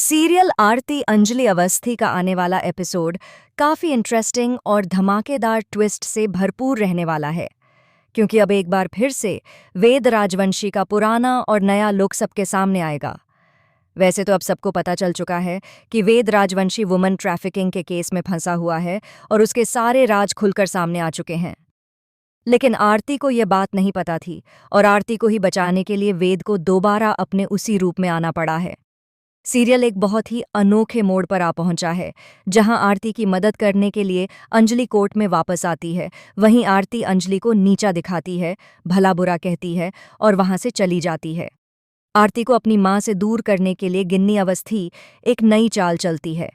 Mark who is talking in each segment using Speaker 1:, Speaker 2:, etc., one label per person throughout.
Speaker 1: Serial आरती अंजलि अवस्थी का आने वाला एपिसोड काफी इंटरेस्टिंग और धमाकेदार ट्विस्ट से भरपूर रहने वाला है, क्योंकि अब एक बार फिर से वेद राजवंशी का पुराना और नया लुक सबके सामने आएगा। वैसे तो अब सबको पता चल चुका है कि वेद राजवंशी वुमन ट्रैफिकिंग के केस में फंसा हुआ है और उसके सारे राज खुलकर सामने आ चुके हैं। लेकिन आरती को यह बात नहीं पता थी और आरती को ही बचाने के लिए वेद को दोबारा अपने उसी रूप में आना पड़ा है। सीरियल एक बहुत ही अनोखे मोड़ पर आ पहुंचा है, जहां आरती की मदद करने के लिए अंजलि कोर्ट में वापस आती है। वहीं आरती अंजलि को नीचा दिखाती है, भला बुरा कहती है और वहां से चली जाती है। आरती को अपनी मां से दूर करने के लिए गिन्नी अवस्थी एक नई चाल चलती है।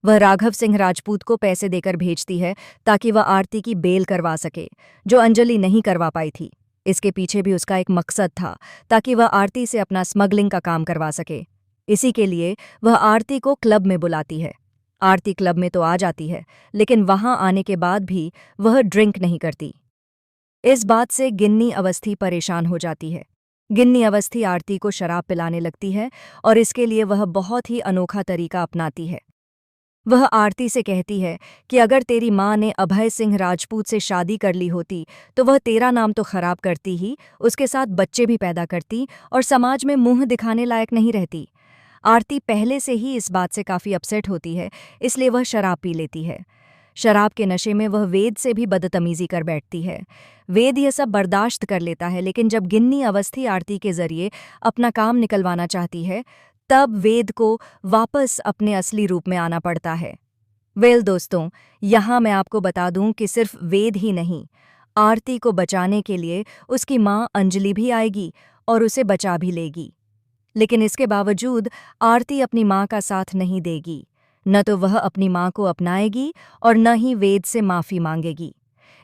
Speaker 1: वह राघव सिंह राजपूत को पैसे देकर भेजती है ताकि वह आरती की बेल करवा सके, जो अंजलि नहीं करवा पाई थी। इसके पीछे भी उसका एक मकसद था, ताकि वह आरती से अपना स्मगलिंग का काम करवा सके। इसी के लिए वह आरती को क्लब में बुलाती है। आरती क्लब में तो आ जाती है, लेकिन वहां आने के बाद भी वह ड्रिंक नहीं करती। इस बात से गिन्नी अवस्थी परेशान हो जाती है। गिन्नी अवस्थी आरती को शराब पिलाने लगती है और इसके लिए वह बहुत ही अनोखा तरीका अपनाती है। वह आरती से कहती है कि अगर तेरी माँ ने अभय सिंह राजपूत से शादी कर ली होती तो वह तेरा नाम तो खराब करती ही, उसके साथ बच्चे भी पैदा करती और समाज में मुंह दिखाने लायक नहीं रहती। आरती पहले से ही इस बात से काफी अपसेट होती है, इसलिए वह शराब पी लेती है। शराब के नशे में वह वेद से भी बदतमीजी कर बैठती है। वेद यह सब बर्दाश्त कर लेता है, लेकिन जब गिन्नी अवस्थी आरती के जरिए अपना काम निकलवाना चाहती है, तब वेद को वापस अपने असली रूप में आना पड़ता है। दोस्तों, यहाँ मैं आपको बता दूं कि सिर्फ वेद ही नहीं, आरती को बचाने के लिए उसकी माँ अंजलि भी आएगी और उसे बचा भी लेगी। लेकिन इसके बावजूद आरती अपनी माँ का साथ नहीं देगी। न तो वह अपनी माँ को अपनाएगी और न ही वेद से माफ़ी मांगेगी।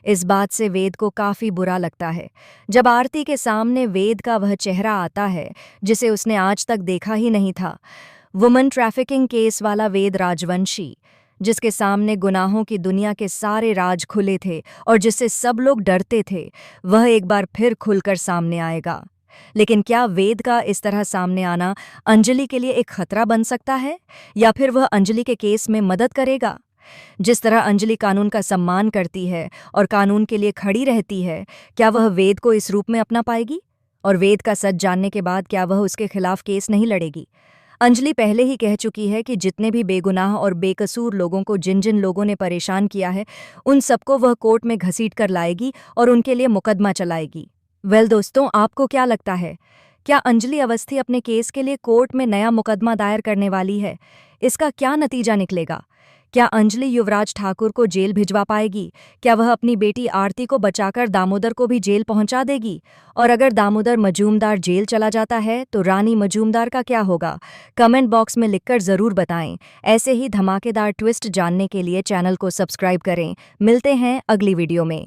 Speaker 1: इस बात से वेद को काफ़ी बुरा लगता है जब आरती के सामने वेद का वह चेहरा आता है जिसे उसने आज तक देखा ही नहीं था। वुमन ट्रैफिकिंग केस वाला वेद राजवंशी, जिसके सामने गुनाहों की दुनिया के सारे राज खुले थे और जिससे सब लोग डरते थे, वह एक बार फिर खुलकर सामने आएगा। लेकिन क्या वेद का इस तरह सामने आना अंजलि के लिए एक खतरा बन सकता है, या फिर वह अंजलि के केस में मदद करेगा? जिस तरह अंजलि कानून का सम्मान करती है और कानून के लिए खड़ी रहती है, क्या वह वेद को इस रूप में अपना पाएगी? और वेद का सच जानने के बाद क्या वह उसके खिलाफ केस नहीं लड़ेगी? अंजलि पहले ही कह चुकी है कि जितने भी बेगुनाह और बेकसूर लोगों को जिन जिन लोगों ने परेशान किया है, उन सबको वह कोर्ट में घसीट कर लाएगी और उनके लिए मुकदमा चलाएगी। दोस्तों, आपको क्या लगता है? क्या अंजलि अवस्थी अपने केस के लिए कोर्ट में नया मुकदमा दायर करने वाली है? इसका क्या नतीजा निकलेगा? क्या अंजलि युवराज ठाकुर को जेल भिजवा पाएगी? क्या वह अपनी बेटी आरती को बचाकर दामोदर को भी जेल पहुंचा देगी? और अगर दामोदर मजूमदार जेल चला जाता है तो रानी मजूमदार का क्या होगा? कमेंट बॉक्स में लिखकर ज़रूर बताएं। ऐसे ही धमाकेदार ट्विस्ट जानने के लिए चैनल को सब्सक्राइब करें। मिलते हैं अगली वीडियो में।